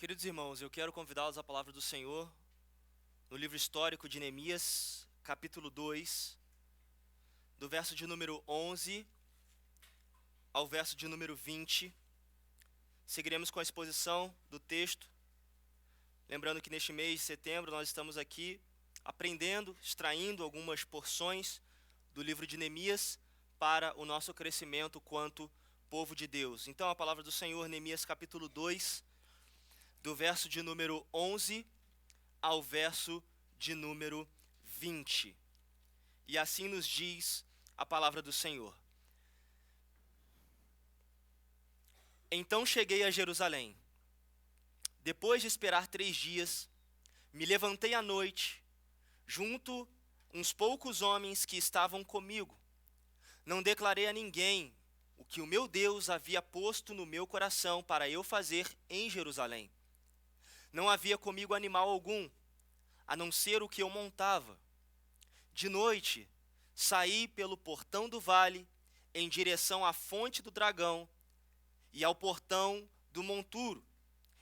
Queridos irmãos, eu quero convidá-los à palavra do Senhor no livro histórico de Neemias, capítulo 2, do verso de número 11 ao verso de número 20. Seguiremos com a exposição do texto. Lembrando que neste mês de setembro nós estamos aqui aprendendo, extraindo algumas porções do livro de Neemias para o nosso crescimento quanto povo de Deus. Então a palavra do Senhor, Neemias capítulo 2, do verso de número 11 ao verso de número 20. E assim nos diz a palavra do Senhor. Então cheguei a Jerusalém. Depois de esperar 3 dias, me levantei à noite, junto uns poucos homens que estavam comigo. Não declarei a ninguém o que o meu Deus havia posto no meu coração para eu fazer em Jerusalém. Não havia comigo animal algum, a não ser o que eu montava. De noite, saí pelo portão do vale, em direção à fonte do dragão e ao portão do monturo,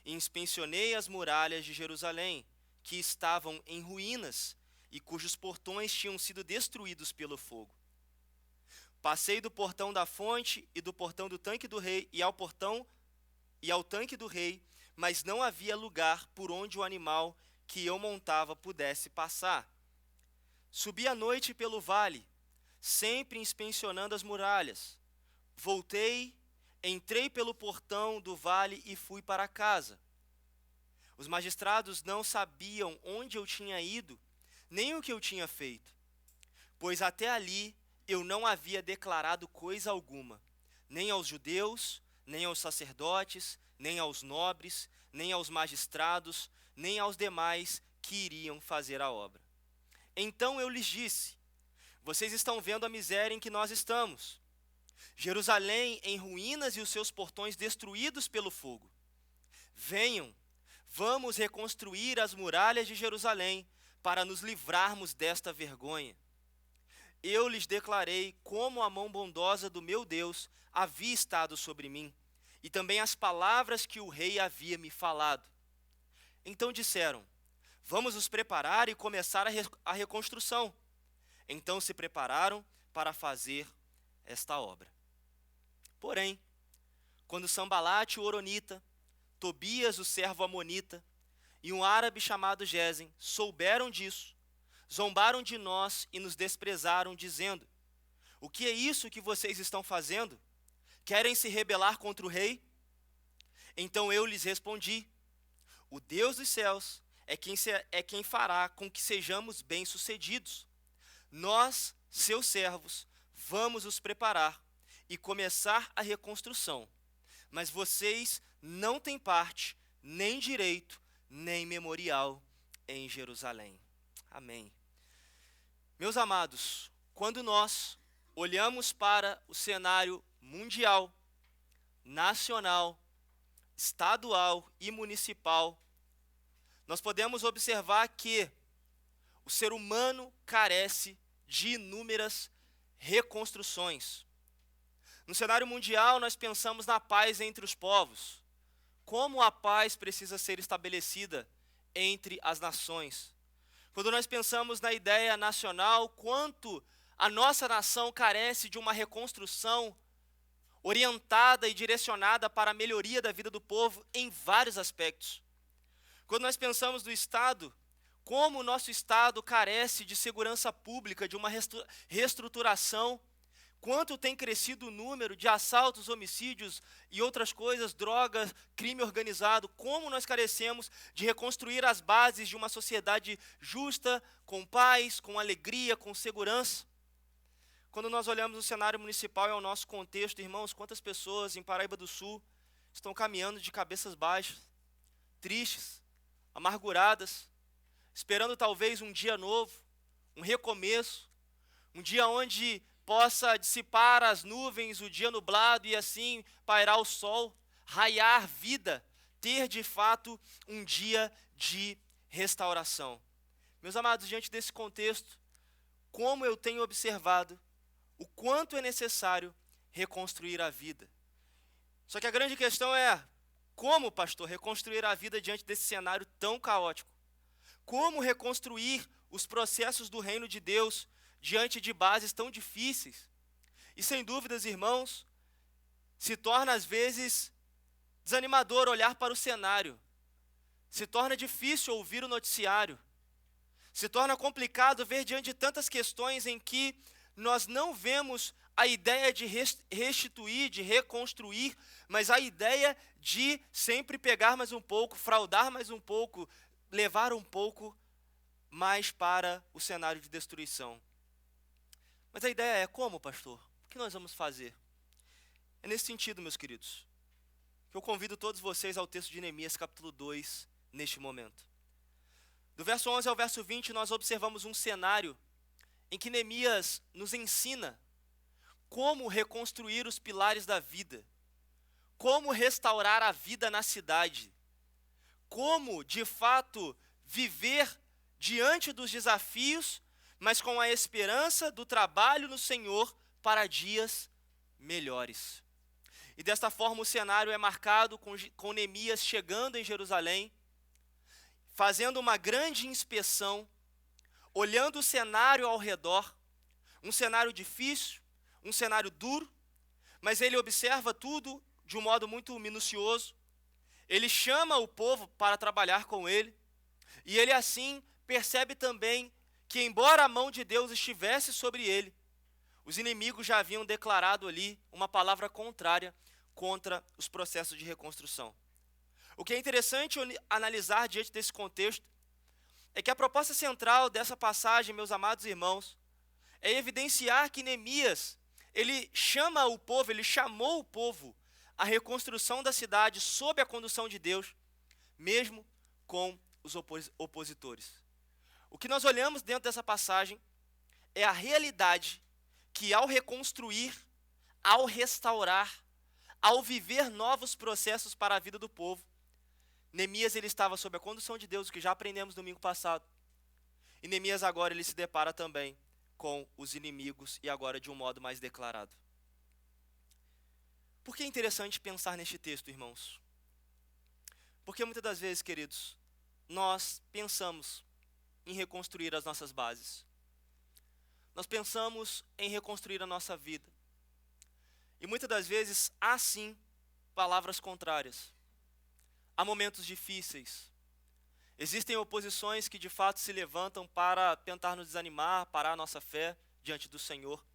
e inspecionei as muralhas de Jerusalém, que estavam em ruínas e cujos portões tinham sido destruídos pelo fogo. Passei do portão da fonte e do portão do tanque do rei e ao tanque do rei, mas não havia lugar por onde o animal que eu montava pudesse passar. Subi à noite pelo vale, sempre inspecionando as muralhas. Voltei, entrei pelo portão do vale e fui para casa. Os magistrados não sabiam onde eu tinha ido, nem o que eu tinha feito, pois até ali eu não havia declarado coisa alguma, nem aos judeus, nem aos sacerdotes, nem aos nobres, nem aos magistrados, nem aos demais que iriam fazer a obra. Então eu lhes disse: vocês estão vendo a miséria em que nós estamos. Jerusalém em ruínas e os seus portões destruídos pelo fogo. Venham, vamos reconstruir as muralhas de Jerusalém para nos livrarmos desta vergonha. Eu lhes declarei como a mão bondosa do meu Deus havia estado sobre mim, e também as palavras que o rei havia me falado. Então disseram: vamos nos preparar e começar a reconstrução. Então se prepararam para fazer esta obra. Porém, quando Sambalate o horonita, Tobias o servo amonita e um árabe chamado Gesem souberam disso, zombaram de nós e nos desprezaram, dizendo: o que é isso que vocês estão fazendo? Querem se rebelar contra o rei? Então eu lhes respondi: o Deus dos céus é quem fará com que sejamos bem-sucedidos. Nós, seus servos, vamos os preparar e começar a reconstrução. Mas vocês não têm parte, nem direito, nem memorial em Jerusalém. Amém. Meus amados, quando nós olhamos para o cenário mundial, nacional, estadual e municipal, nós podemos observar que o ser humano carece de inúmeras reconstruções. No cenário mundial, nós pensamos na paz entre os povos. Como a paz precisa ser estabelecida entre as nações. Quando nós pensamos na ideia nacional, quanto a nossa nação carece de uma reconstrução orientada e direcionada para a melhoria da vida do povo em vários aspectos. Quando nós pensamos no Estado, como o nosso Estado carece de segurança pública, de uma reestruturação, quanto tem crescido o número de assaltos, homicídios e outras coisas, drogas, crime organizado, como nós carecemos de reconstruir as bases de uma sociedade justa, com paz, com alegria, com segurança. Quando nós olhamos o cenário municipal e ao nosso contexto, irmãos, quantas pessoas em Paraíba do Sul estão caminhando de cabeças baixas, tristes, amarguradas, esperando talvez um dia novo, um recomeço, um dia onde possa dissipar as nuvens, o dia nublado e assim pairar o sol, raiar vida, ter de fato um dia de restauração. Meus amados, diante desse contexto, como eu tenho observado o quanto é necessário reconstruir a vida. Só que a grande questão é, Como, pastor, reconstruir a vida diante desse cenário tão caótico? Como reconstruir os processos do reino de Deus diante de bases tão difíceis? E sem dúvidas, irmãos, se torna às vezes desanimador olhar para o cenário. Se torna difícil ouvir o noticiário. Se torna complicado ver diante de tantas questões em que nós não vemos a ideia de restituir, de reconstruir, mas a ideia de sempre pegar mais um pouco, fraudar mais um pouco, levar um pouco mais para o cenário de destruição. Mas a ideia é como, pastor? O que nós vamos fazer? É nesse sentido, meus queridos, que eu convido todos vocês ao texto de Neemias, capítulo 2, neste momento. Do verso 11 ao verso 20, nós observamos um cenário em que Neemias nos ensina como reconstruir os pilares da vida, como restaurar a vida na cidade, como, de fato, viver diante dos desafios, mas com a esperança do trabalho no Senhor para dias melhores. E desta forma o cenário é marcado com Neemias chegando em Jerusalém, fazendo uma grande inspeção, olhando o cenário ao redor, um cenário difícil, um cenário duro, mas ele observa tudo de um modo muito minucioso. Ele chama o povo para trabalhar com ele, e ele assim percebe também que, embora a mão de Deus estivesse sobre ele, os inimigos já haviam declarado ali uma palavra contrária contra os processos de reconstrução. O que é interessante analisar diante desse contexto é que a proposta central dessa passagem, meus amados irmãos, é evidenciar que Neemias, ele chamou o povo à reconstrução da cidade sob a condução de Deus, mesmo com os opositores. O que nós olhamos dentro dessa passagem é a realidade que ao reconstruir, ao restaurar, ao viver novos processos para a vida do povo, Neemias ele estava sob a condução de Deus, o que já aprendemos no domingo passado. E Neemias agora ele se depara também com os inimigos e agora de um modo mais declarado. Por que é interessante pensar neste texto, irmãos? Porque muitas das vezes, queridos, nós pensamos em reconstruir as nossas bases. Nós pensamos em reconstruir a nossa vida. E muitas das vezes há sim palavras contrárias. Há momentos difíceis. Existem oposições que de fato se levantam para tentar nos desanimar, parar a nossa fé diante do Senhor.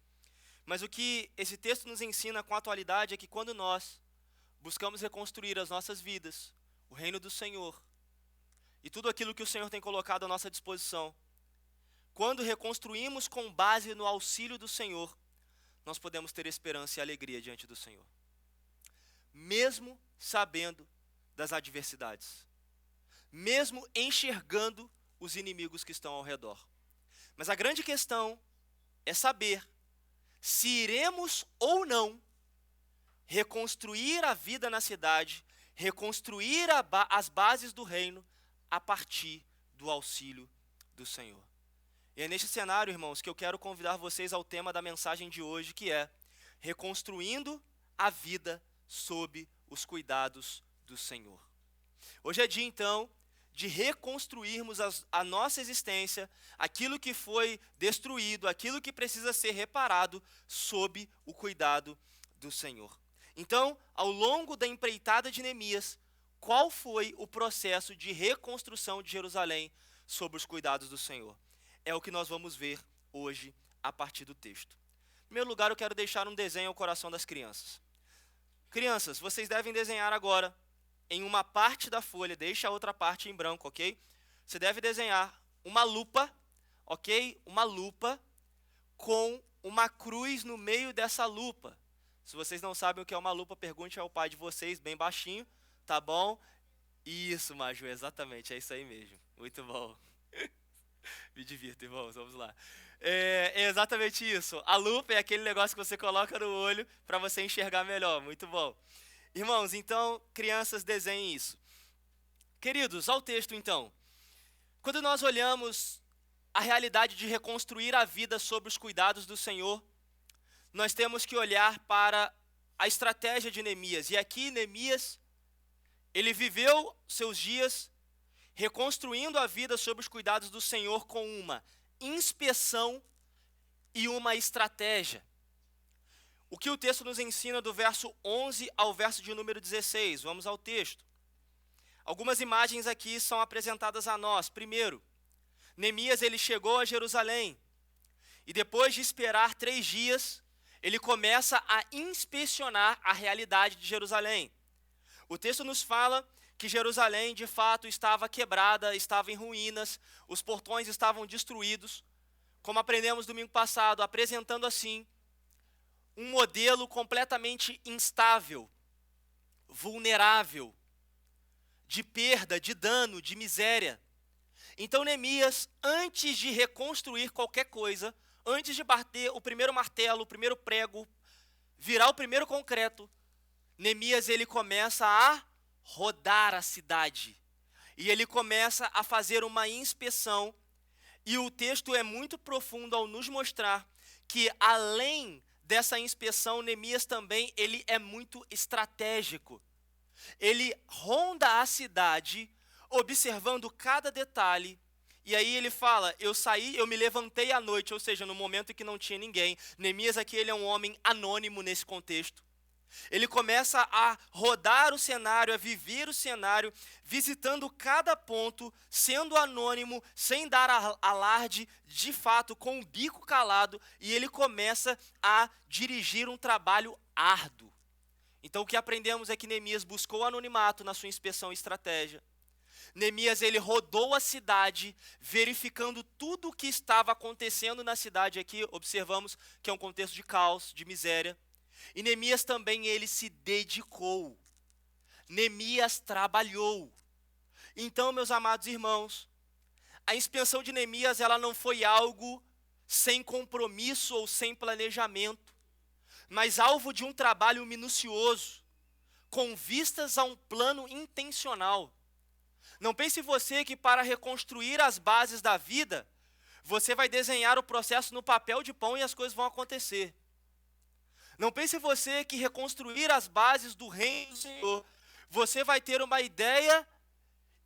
Mas o que esse texto nos ensina com atualidade é que quando nós buscamos reconstruir as nossas vidas, o reino do Senhor, e tudo aquilo que o Senhor tem colocado à nossa disposição, quando reconstruímos com base no auxílio do Senhor, nós podemos ter esperança e alegria diante do Senhor. Mesmo sabendo das adversidades. Mesmo enxergando os inimigos que estão ao redor. Mas a grande questão é saber se iremos ou não reconstruir a vida na cidade, reconstruir as bases do reino a partir do auxílio do Senhor. E é neste cenário, irmãos, que eu quero convidar vocês ao tema da mensagem de hoje, que é reconstruindo a vida sob os cuidados do Senhor. Hoje é dia, então, de reconstruirmos a nossa existência, aquilo que foi destruído, aquilo que precisa ser reparado, sob o cuidado do Senhor. Então, ao longo da empreitada de Neemias, qual foi o processo de reconstrução de Jerusalém sob os cuidados do Senhor? É o que nós vamos ver hoje a partir do texto. Em primeiro lugar, eu quero deixar um desenho ao coração das crianças. Crianças, vocês devem desenhar agora em uma parte da folha, deixa a outra parte em branco, ok? Você deve desenhar uma lupa, ok? Uma lupa com uma cruz no meio dessa lupa. Se vocês não sabem o que é uma lupa, pergunte ao pai de vocês, bem baixinho, tá bom? Isso, Maju, exatamente, é isso aí mesmo. Muito bom. Me divirto, irmãos, vamos lá. É exatamente isso. A lupa é aquele negócio que você coloca no olho para você enxergar melhor. Muito bom. Irmãos, então, crianças, desenhem isso. Queridos, ao texto, então. Quando nós olhamos a realidade de reconstruir a vida sob os cuidados do Senhor, nós temos que olhar para a estratégia de Neemias. E aqui, Neemias, Ele viveu seus dias reconstruindo a vida sob os cuidados do Senhor com uma inspeção e uma estratégia. O que o texto nos ensina do verso 11 ao verso de número 16? Vamos ao texto. Algumas imagens aqui são apresentadas a nós. Primeiro, Neemias ele chegou a Jerusalém e depois de esperar 3 dias, ele começa a inspecionar a realidade de Jerusalém. O texto nos fala que Jerusalém de fato estava quebrada, estava em ruínas, os portões estavam destruídos, como aprendemos domingo passado, apresentando assim um modelo completamente instável, vulnerável, de perda, de dano, de miséria. Então Neemias, antes de reconstruir qualquer coisa, antes de bater o primeiro martelo, o primeiro prego, virar o primeiro concreto, Neemias ele começa a rodar a cidade. E ele começa a fazer uma inspeção. E o texto é muito profundo ao nos mostrar que além dessa inspeção, Neemias também ele é muito estratégico. Ele ronda a cidade, observando cada detalhe, e aí ele fala, eu me levantei à noite, ou seja, no momento em que não tinha ninguém. Neemias aqui ele é um homem anônimo nesse contexto. Ele começa a rodar o cenário, a viver o cenário, visitando cada ponto, sendo anônimo, sem dar alarde, de fato, com o bico calado, e ele começa a dirigir um trabalho árduo. Então o que aprendemos é que Neemias buscou anonimato na sua inspeção e estratégia. Neemias ele rodou a cidade, verificando tudo o que estava acontecendo na cidade. Aqui observamos que é um contexto de caos, de miséria. E Neemias também ele se dedicou. Neemias trabalhou. Então, meus amados irmãos, a inspeção de Neemias ela não foi algo sem compromisso ou sem planejamento, mas alvo de um trabalho minucioso, com vistas a um plano intencional. Não pense você que para reconstruir as bases da vida, você vai desenhar o processo no papel de pão e as coisas vão acontecer. Não pense você que reconstruir as bases do reino do Senhor, você vai ter uma ideia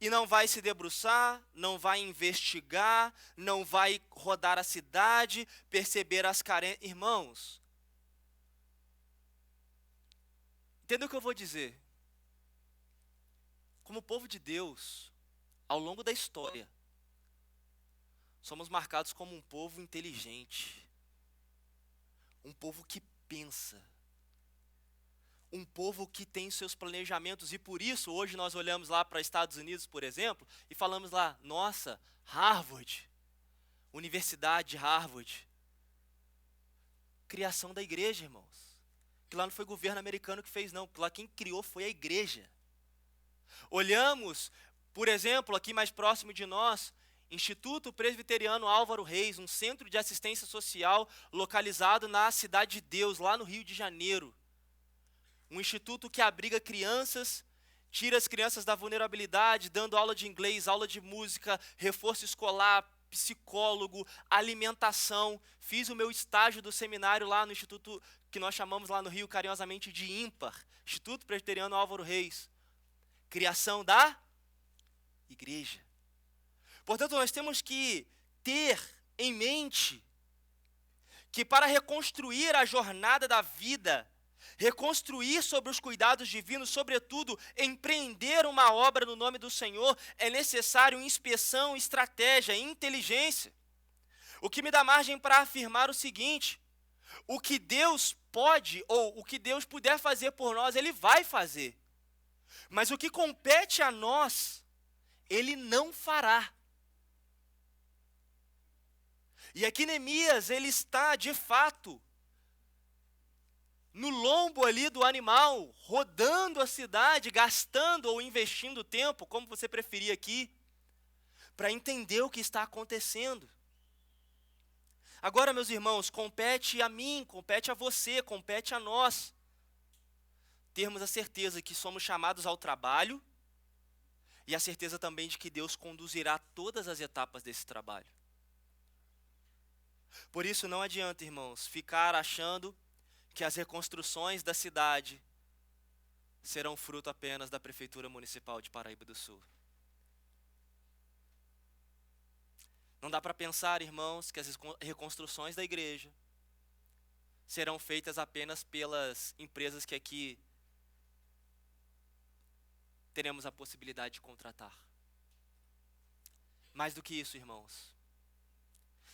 e não vai se debruçar, não vai investigar, não vai rodar a cidade, perceber as carências. Irmãos, entenda o que eu vou dizer. Como povo de Deus, ao longo da história, somos marcados como um povo inteligente, um povo que pensa, um povo que tem seus planejamentos, e por isso hoje nós olhamos lá para Estados Unidos, por exemplo, e falamos lá, nossa, Harvard, Universidade de Harvard, criação da igreja, irmãos, que lá não foi governo americano que fez não, que lá quem criou foi a igreja. Olhamos, por exemplo, aqui mais próximo de nós, Instituto Presbiteriano Álvaro Reis, um centro de assistência social localizado na Cidade de Deus, lá no Rio de Janeiro. Um instituto que abriga crianças, tira as crianças da vulnerabilidade, dando aula de inglês, aula de música, reforço escolar, psicólogo, alimentação. Fiz o meu estágio do seminário lá no instituto que nós chamamos lá no Rio carinhosamente de IMPAR, Instituto Presbiteriano Álvaro Reis. Criação da igreja. Portanto, nós temos que ter em mente que para reconstruir a jornada da vida, reconstruir sobre os cuidados divinos, sobretudo empreender uma obra no nome do Senhor, é necessário inspeção, estratégia, inteligência. O que me dá margem para afirmar o seguinte: o que Deus pode ou o que Deus puder fazer por nós, Ele vai fazer. Mas o que compete a nós, Ele não fará. E aqui Neemias, ele está de fato no lombo ali do animal, rodando a cidade, gastando ou investindo tempo, como você preferir aqui, para entender o que está acontecendo. Agora, meus irmãos, compete a mim, compete a você, compete a nós termos a certeza que somos chamados ao trabalho e a certeza também de que Deus conduzirá todas as etapas desse trabalho. Por isso não adianta, irmãos, ficar achando que as reconstruções da cidade serão fruto apenas da Prefeitura Municipal de Paraíba do Sul. Não dá para pensar, irmãos, que as reconstruções da igreja serão feitas apenas pelas empresas que aqui teremos a possibilidade de contratar. Mais do que isso, irmãos,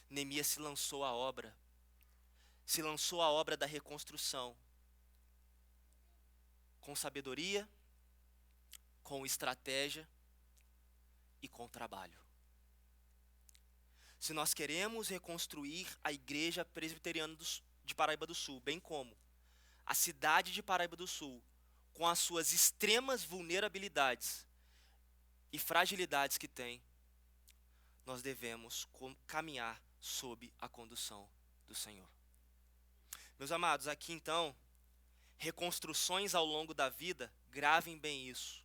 Neemias se lançou à obra da reconstrução, com sabedoria, com estratégia e com trabalho. Se nós queremos reconstruir a igreja presbiteriana de Paraíba do Sul, bem como a cidade de Paraíba do Sul, com as suas extremas vulnerabilidades e fragilidades que tem, nós devemos caminhar sob a condução do Senhor. Meus amados, aqui então, reconstruções ao longo da vida, gravem bem isso,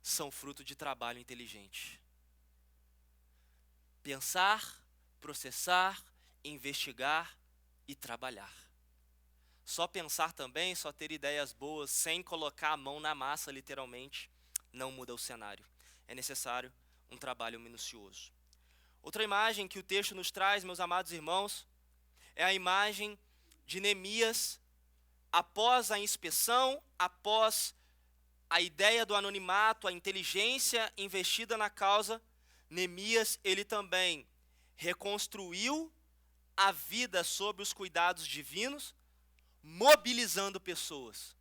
são fruto de trabalho inteligente. Pensar, processar, investigar e trabalhar. Só pensar também, só ter ideias boas, sem colocar a mão na massa, literalmente, não muda o cenário. É necessário um trabalho minucioso. Outra imagem que o texto nos traz, meus amados irmãos, é a imagem de Neemias após a inspeção, após a ideia do anonimato, a inteligência investida na causa. Neemias, ele também reconstruiu a vida sob os cuidados divinos, mobilizando pessoas.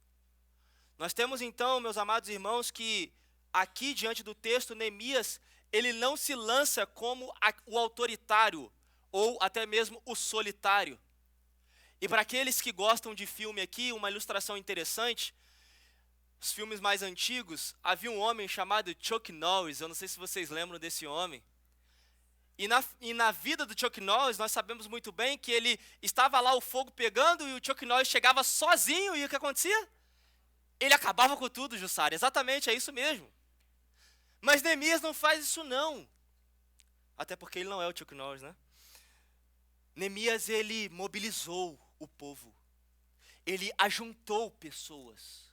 Nós temos então, meus amados irmãos, que aqui diante do texto, Neemias, ele não se lança como o autoritário, ou até mesmo o solitário. E para aqueles que gostam de filme aqui, uma ilustração interessante, os filmes mais antigos, havia um homem chamado Chuck Norris, eu não sei se vocês lembram desse homem. E na vida do Chuck Norris, nós sabemos muito bem que ele estava lá o fogo pegando e o Chuck Norris chegava sozinho e o que acontecia? Ele acabava com tudo, Jussara, exatamente, é isso mesmo. Mas Neemias não faz isso não, até porque ele não é o Chuck Norris, né? Neemias, ele mobilizou o povo, ele ajuntou pessoas,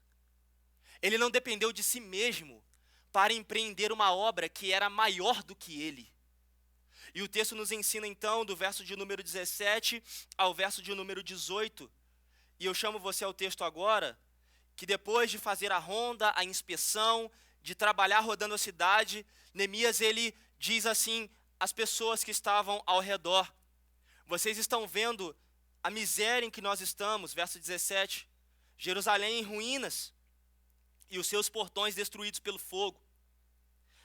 ele não dependeu de si mesmo para empreender uma obra que era maior do que ele. E o texto nos ensina então, do verso de número 17 ao verso de número 18, e eu chamo você ao texto agora, que depois de fazer a ronda, a inspeção, de trabalhar rodando a cidade, Neemias, ele diz assim às pessoas que estavam ao redor: vocês estão vendo a miséria em que nós estamos, verso 17, Jerusalém em ruínas e os seus portões destruídos pelo fogo.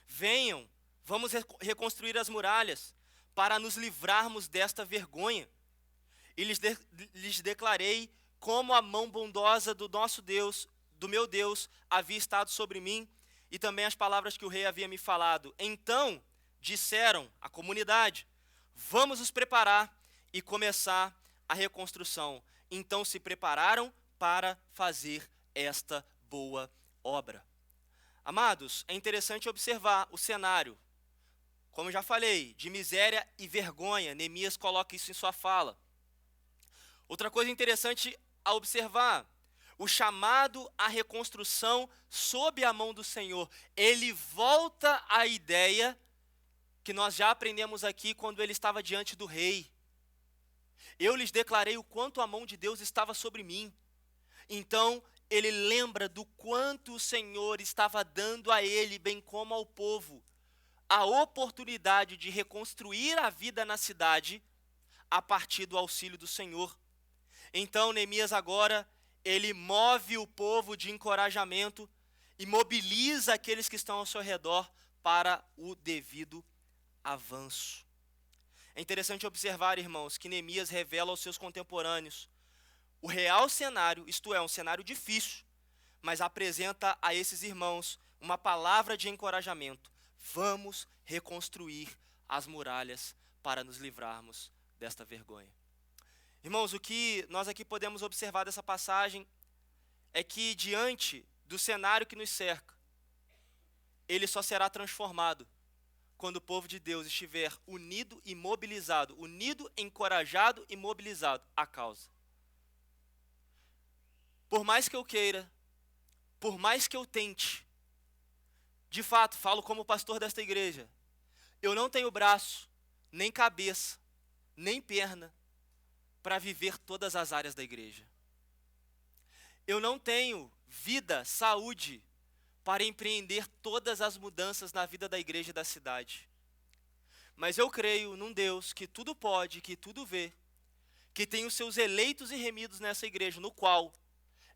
Venham, vamos reconstruir as muralhas para nos livrarmos desta vergonha. E lhes declarei como a mão bondosa do nosso Deus, do meu Deus, havia estado sobre mim, e também as palavras que o rei havia me falado. Então disseram a comunidade: vamos nos preparar e começar a reconstrução. Então se prepararam para fazer esta boa obra. Amados, é interessante observar o cenário. Como já falei, de miséria e vergonha, Neemias coloca isso em sua fala. Outra coisa interessante a observar: o chamado à reconstrução sob a mão do Senhor. Ele volta à ideia que nós já aprendemos aqui quando ele estava diante do rei. Eu lhes declarei o quanto a mão de Deus estava sobre mim. Então, ele lembra do quanto o Senhor estava dando a ele, bem como ao povo, a oportunidade de reconstruir a vida na cidade a partir do auxílio do Senhor. Então, Neemias agora, ele move o povo de encorajamento e mobiliza aqueles que estão ao seu redor para o devido avanço. É interessante observar, irmãos, que Neemias revela aos seus contemporâneos o real cenário, isto é, um cenário difícil, mas apresenta a esses irmãos uma palavra de encorajamento. Vamos reconstruir as muralhas para nos livrarmos desta vergonha. Irmãos, o que nós aqui podemos observar dessa passagem é que diante do cenário que nos cerca, ele só será transformado quando o povo de Deus estiver unido e mobilizado, unido, encorajado e mobilizado à causa. Por mais que eu queira, por mais que eu tente, de fato, falo como pastor desta igreja, eu não tenho braço, nem cabeça, nem perna para viver todas as áreas da igreja. Eu não tenho vida, saúde, para empreender todas as mudanças na vida da igreja e da cidade. Mas eu creio num Deus que tudo pode, que tudo vê, que tem os seus eleitos e remidos nessa igreja, no qual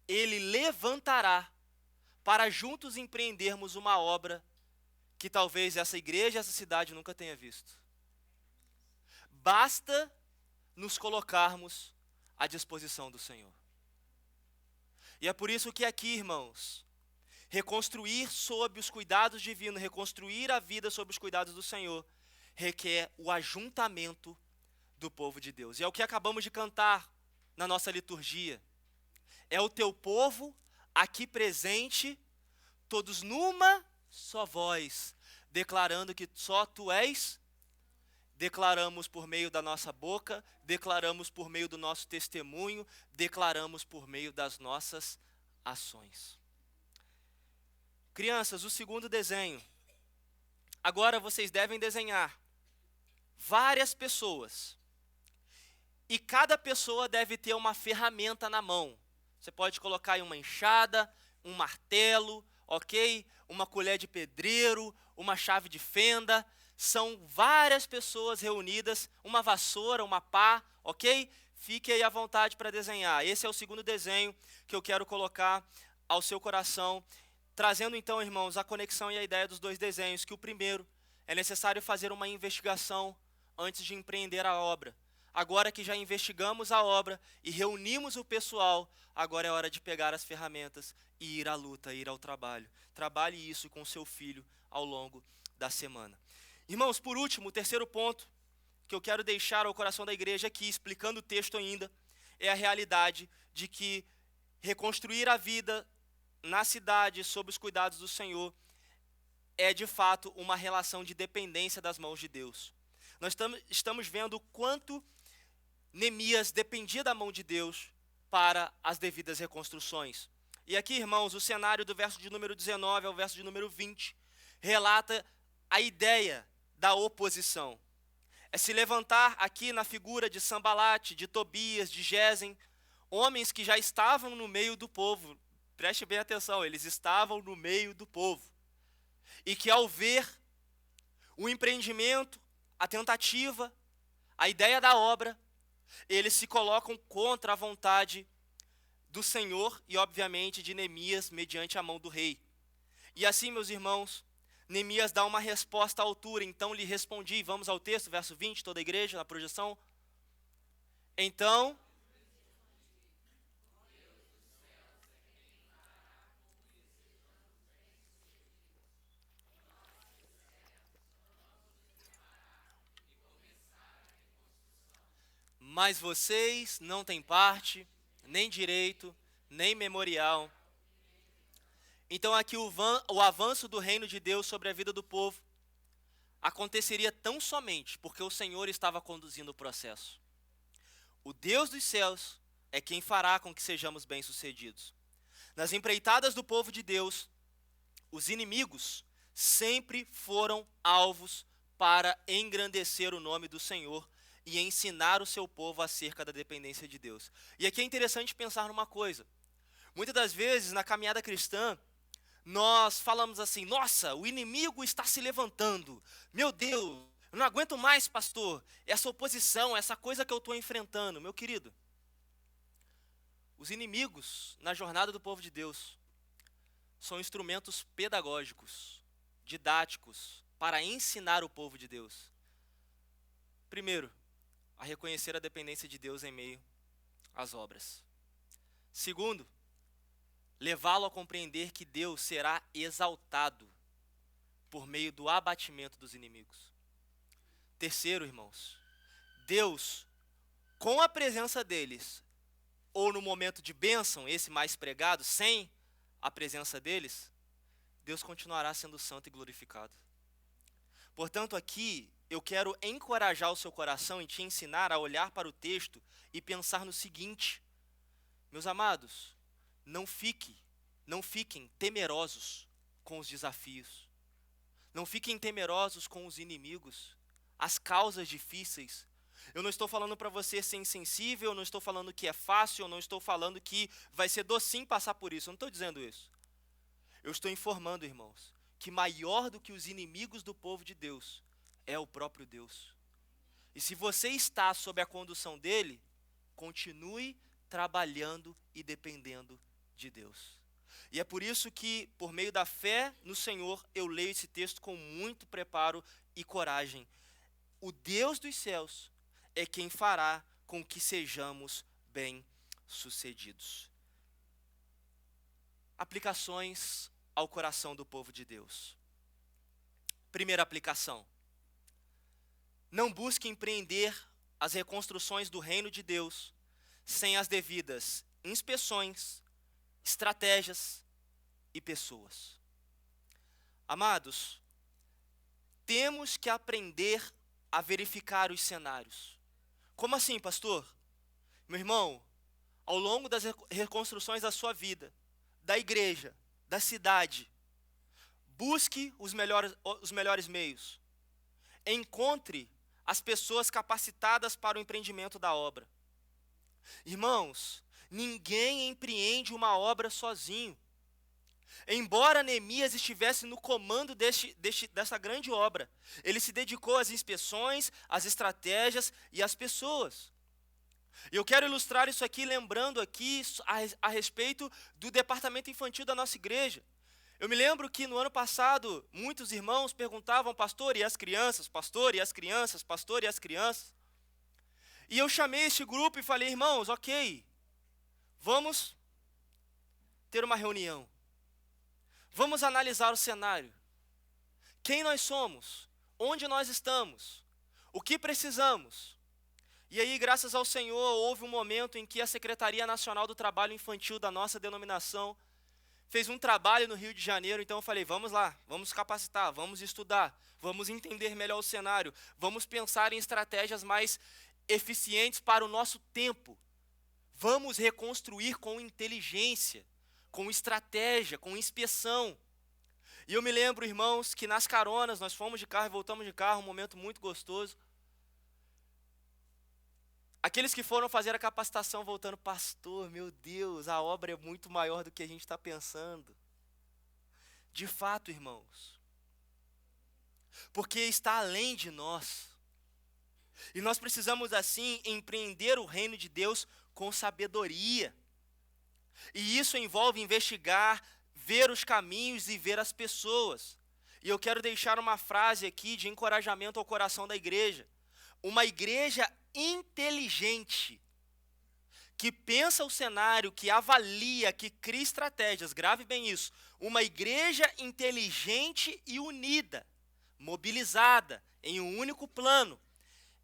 Ele levantará para juntos empreendermos uma obra que talvez essa igreja, essa cidade nunca tenha visto. Basta nos colocarmos à disposição do Senhor. E é por isso que aqui, irmãos, reconstruir sob os cuidados divinos, reconstruir a vida sob os cuidados do Senhor, requer o ajuntamento do povo de Deus. E é o que acabamos de cantar na nossa liturgia. É o teu povo aqui presente, todos numa só voz, declarando que só tu és. Declaramos por meio da nossa boca, declaramos por meio do nosso testemunho, declaramos por meio das nossas ações. Crianças, o segundo desenho. Agora vocês devem desenhar várias pessoas. E cada pessoa deve ter uma ferramenta na mão. Você pode colocar aí uma enxada, um martelo, ok? Uma colher de pedreiro, uma chave de fenda. São várias pessoas reunidas, uma vassoura, uma pá, ok? Fique aí à vontade para desenhar. Esse é o segundo desenho que eu quero colocar ao seu coração, trazendo então, irmãos, a conexão e a ideia dos dois desenhos, que o primeiro é necessário fazer uma investigação antes de empreender a obra. Agora que já investigamos a obra e reunimos o pessoal, agora é hora de pegar as ferramentas e ir à luta, ir ao trabalho. Trabalhe isso com seu filho ao longo da semana. Irmãos, por último, o terceiro ponto que eu quero deixar ao coração da igreja aqui, explicando o texto ainda, é a realidade de que reconstruir a vida na cidade sob os cuidados do Senhor é de fato uma relação de dependência das mãos de Deus. Nós estamos vendo o quanto Neemias dependia da mão de Deus para as devidas reconstruções. E aqui, irmãos, o cenário do verso de número 19 ao verso de número 20 relata a ideia da oposição. É se levantar aqui na figura de Sambalate, de Tobias, de Gesem, homens que já estavam no meio do povo. Preste bem atenção, eles estavam no meio do povo. E que ao ver o empreendimento, a tentativa, a ideia da obra, eles se colocam contra a vontade do Senhor e, obviamente, de Neemias, mediante a mão do rei. E assim, meus irmãos, Neemias dá uma resposta à altura. Então lhe respondi, vamos ao texto, verso 20, toda a igreja, na projeção. Então, mas vocês não têm parte, nem direito, nem memorial. Então aqui o avanço do reino de Deus sobre a vida do povo aconteceria tão somente porque o Senhor estava conduzindo o processo. O Deus dos céus é quem fará com que sejamos bem-sucedidos. Nas empreitadas do povo de Deus, os inimigos sempre foram alvos para engrandecer o nome do Senhor e ensinar o seu povo acerca da dependência de Deus. E aqui é interessante pensar numa coisa. Muitas das vezes, na caminhada cristã, nós falamos assim, nossa, o inimigo está se levantando. Meu Deus, eu não aguento mais, pastor, essa oposição, essa coisa que eu estou enfrentando. Meu querido, os inimigos na jornada do povo de Deus são instrumentos pedagógicos, didáticos, para ensinar o povo de Deus. Primeiro, a reconhecer a dependência de Deus em meio às obras. Segundo, levá-lo a compreender que Deus será exaltado por meio do abatimento dos inimigos. Terceiro, irmãos, Deus, com a presença deles, ou no momento de bênção, esse mais pregado, sem a presença deles, Deus continuará sendo santo e glorificado. Portanto, aqui eu quero encorajar o seu coração e te ensinar a olhar para o texto e pensar no seguinte: meus amados, não fique, não fiquem temerosos com os desafios. Não fiquem temerosos com os inimigos, as causas difíceis. Eu não estou falando para você ser insensível, eu não estou falando que é fácil, eu não estou falando que vai ser docinho passar por isso, eu não estou dizendo isso. Eu estou informando, irmãos, que maior do que os inimigos do povo de Deus é o próprio Deus. E se você está sob a condução dele, continue trabalhando e dependendo de Deus. E é por isso que, por meio da fé no Senhor, eu leio esse texto com muito preparo e coragem. O Deus dos céus é quem fará com que sejamos bem-sucedidos. Aplicações ao coração do povo de Deus. Primeira aplicação: não busque empreender as reconstruções do reino de Deus sem as devidas inspeções, estratégias e pessoas. Amados, temos que aprender a verificar os cenários. Como assim, pastor? Meu irmão, ao longo das reconstruções da sua vida, da igreja, da cidade, busque os melhores meios. Encontre as pessoas capacitadas para o empreendimento da obra. Irmãos, ninguém empreende uma obra sozinho. Embora Neemias estivesse no comando dessa grande obra, ele se dedicou às inspeções, às estratégias e às pessoas. Eu quero ilustrar isso aqui, lembrando aqui a respeito do departamento infantil da nossa igreja. Eu me lembro que no ano passado, muitos irmãos perguntavam, pastor, e as crianças? Pastor, e as crianças? Pastor, e as crianças? E eu chamei esse grupo e falei, irmãos, ok, vamos ter uma reunião. Vamos analisar o cenário. Quem nós somos? Onde nós estamos? O que precisamos? E aí, graças ao Senhor, houve um momento em que a Secretaria Nacional do Trabalho Infantil da nossa denominação fez um trabalho no Rio de Janeiro. Então eu falei, vamos lá, vamos capacitar, vamos estudar, vamos entender melhor o cenário, vamos pensar em estratégias mais eficientes para o nosso tempo. Vamos reconstruir com inteligência, com estratégia, com inspeção. E eu me lembro, irmãos, que nas caronas, nós fomos de carro e voltamos de carro, um momento muito gostoso. Aqueles que foram fazer a capacitação voltando, pastor, meu Deus, a obra é muito maior do que a gente está pensando. De fato, irmãos, porque está além de nós. E nós precisamos, assim, empreender o reino de Deus com sabedoria. E isso envolve investigar, ver os caminhos e ver as pessoas. E eu quero deixar uma frase aqui de encorajamento ao coração da igreja. Uma igreja inteligente, que pensa o cenário, que avalia, que cria estratégias, grave bem isso. Uma igreja inteligente e unida, mobilizada em um único plano.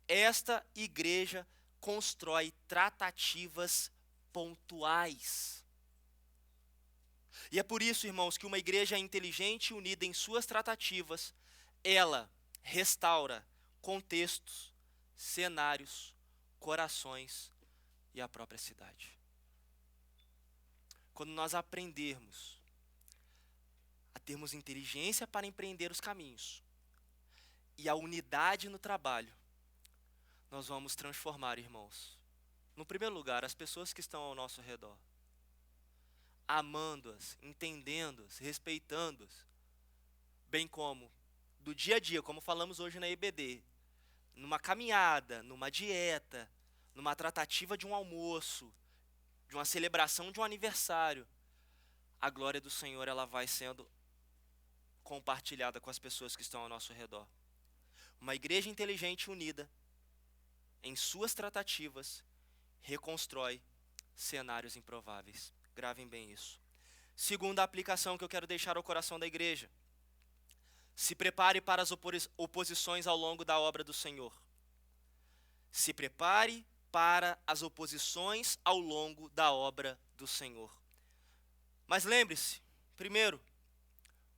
Esta igreja constrói tratativas pontuais. E é por isso, irmãos, que uma igreja inteligente e unida em suas tratativas, ela restaura contextos, cenários, corações e a própria cidade. Quando nós aprendermos a termos inteligência para empreender os caminhos e a unidade no trabalho, nós vamos transformar, irmãos, no primeiro lugar, as pessoas que estão ao nosso redor, amando-as, entendendo-as, respeitando-as, bem como do dia a dia, como falamos hoje na EBD, numa caminhada, numa dieta, numa tratativa de um almoço, de uma celebração de um aniversário, a glória do Senhor ela vai sendo compartilhada com as pessoas que estão ao nosso redor. Uma igreja inteligente e unida, em suas tratativas, reconstrói cenários improváveis. Gravem bem isso. Segunda aplicação que eu quero deixar ao coração da igreja. Se prepare para as oposições ao longo da obra do Senhor. Se prepare para as oposições ao longo da obra do Senhor. Mas lembre-se, primeiro,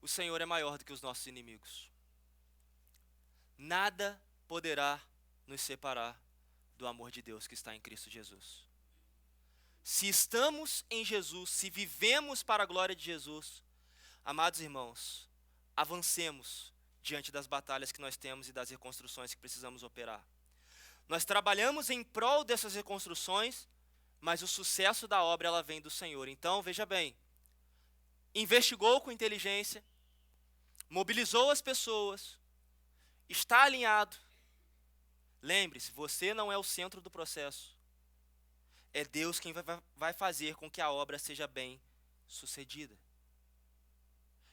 o Senhor é maior do que os nossos inimigos. Nada poderá nos separar do amor de Deus que está em Cristo Jesus. se estamos em Jesus, se vivemos para a glória de Jesus, amados irmãos, avancemos diante das batalhas que nós temos e das reconstruções que precisamos operar. Nós trabalhamos em prol dessas reconstruções, mas o sucesso da obra ela vem do Senhor. Então, veja bem, investigou com inteligência, mobilizou as pessoas, está alinhado. Lembre-se, você não é o centro do processo. É Deus quem vai fazer com que a obra seja bem sucedida.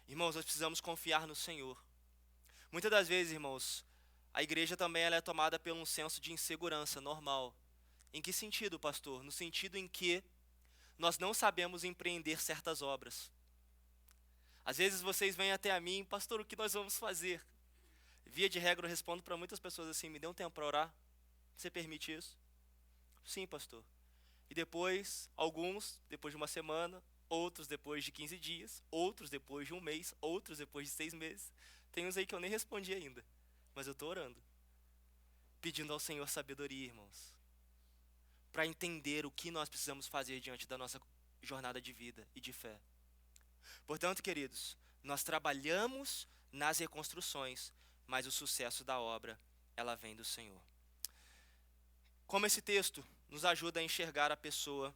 Irmãos, nós precisamos confiar no Senhor. Muitas das vezes, irmãos, a igreja também ela é tomada por um senso de insegurança normal. Em que sentido, pastor? No sentido em que nós não sabemos empreender certas obras. Às vezes vocês vêm até a mim, pastor, o que nós vamos fazer? Via de regra eu respondo para muitas pessoas assim, me dê um tempo para orar? Você permite isso? Sim, pastor. E depois, alguns, depois de uma semana, outros depois de 15 dias, outros depois de um mês, outros depois de 6 meses. Tem uns aí que eu nem respondi ainda, mas eu estou orando. Pedindo ao Senhor sabedoria, irmãos, para entender o que nós precisamos fazer diante da nossa jornada de vida e de fé. Portanto, queridos, nós trabalhamos nas reconstruções, mas o sucesso da obra, ela vem do Senhor. Como esse texto nos ajuda a enxergar a pessoa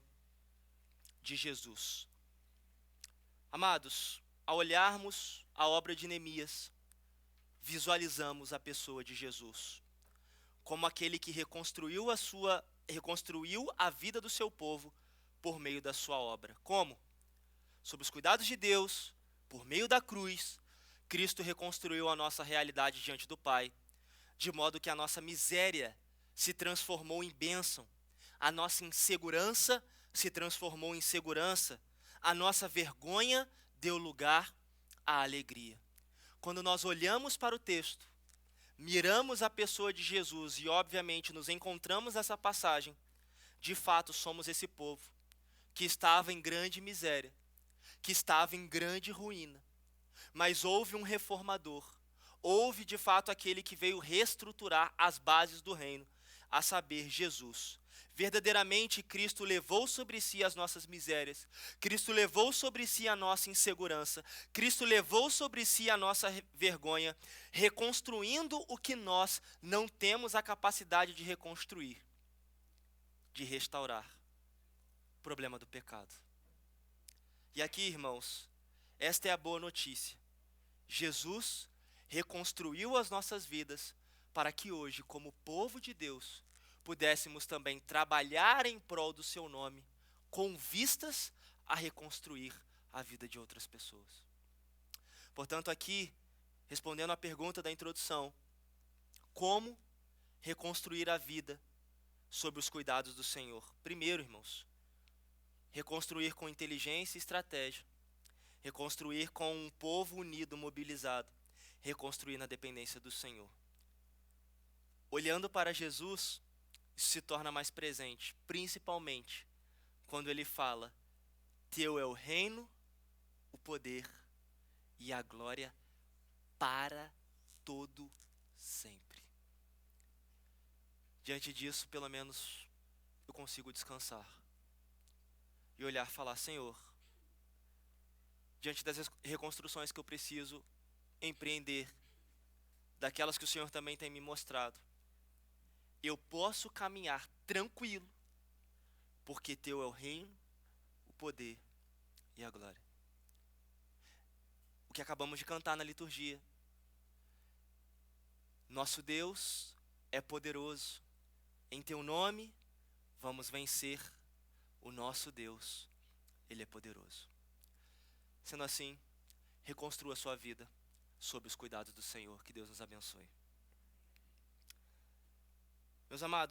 de Jesus. Amados, ao olharmos a obra de Neemias, visualizamos a pessoa de Jesus como aquele que reconstruiu a vida do seu povo por meio da sua obra. Como? Sob os cuidados de Deus, por meio da cruz, Cristo reconstruiu a nossa realidade diante do Pai, de modo que a nossa miséria se transformou em bênção, a nossa insegurança se transformou em segurança, a nossa vergonha deu lugar à alegria. Quando nós olhamos para o texto, miramos a pessoa de Jesus e obviamente nos encontramos nessa passagem, de fato somos esse povo que estava em grande miséria, que estava em grande ruína, mas houve um reformador, houve de fato aquele que veio reestruturar as bases do reino, a saber, Jesus. Verdadeiramente, Cristo levou sobre si as nossas misérias, Cristo levou sobre si a nossa insegurança, Cristo levou sobre si a nossa vergonha, reconstruindo o que nós não temos a capacidade de reconstruir, de restaurar. O problema do pecado. E aqui, irmãos, esta é a boa notícia. Jesus reconstruiu as nossas vidas para que hoje, como povo de Deus, pudéssemos também trabalhar em prol do seu nome, com vistas a reconstruir a vida de outras pessoas. Portanto, aqui, respondendo à pergunta da introdução, como reconstruir a vida sob os cuidados do Senhor? Primeiro, irmãos, reconstruir com inteligência e estratégia, reconstruir com um povo unido, mobilizado, reconstruir na dependência do Senhor. Olhando para Jesus, isso se torna mais presente, principalmente quando ele fala: teu é o reino, o poder e a glória para todo sempre. Diante disso, pelo menos, eu consigo descansar e olhar e falar: Senhor, diante das reconstruções que eu preciso empreender, daquelas que o Senhor também tem me mostrado, eu posso caminhar tranquilo, porque teu é o reino, o poder e a glória. O que acabamos de cantar na liturgia. Nosso Deus é poderoso, em teu nome vamos vencer, o nosso Deus, ele é poderoso. Sendo assim, reconstrua a sua vida sob os cuidados do Senhor. Que Deus nos abençoe. Meus amados,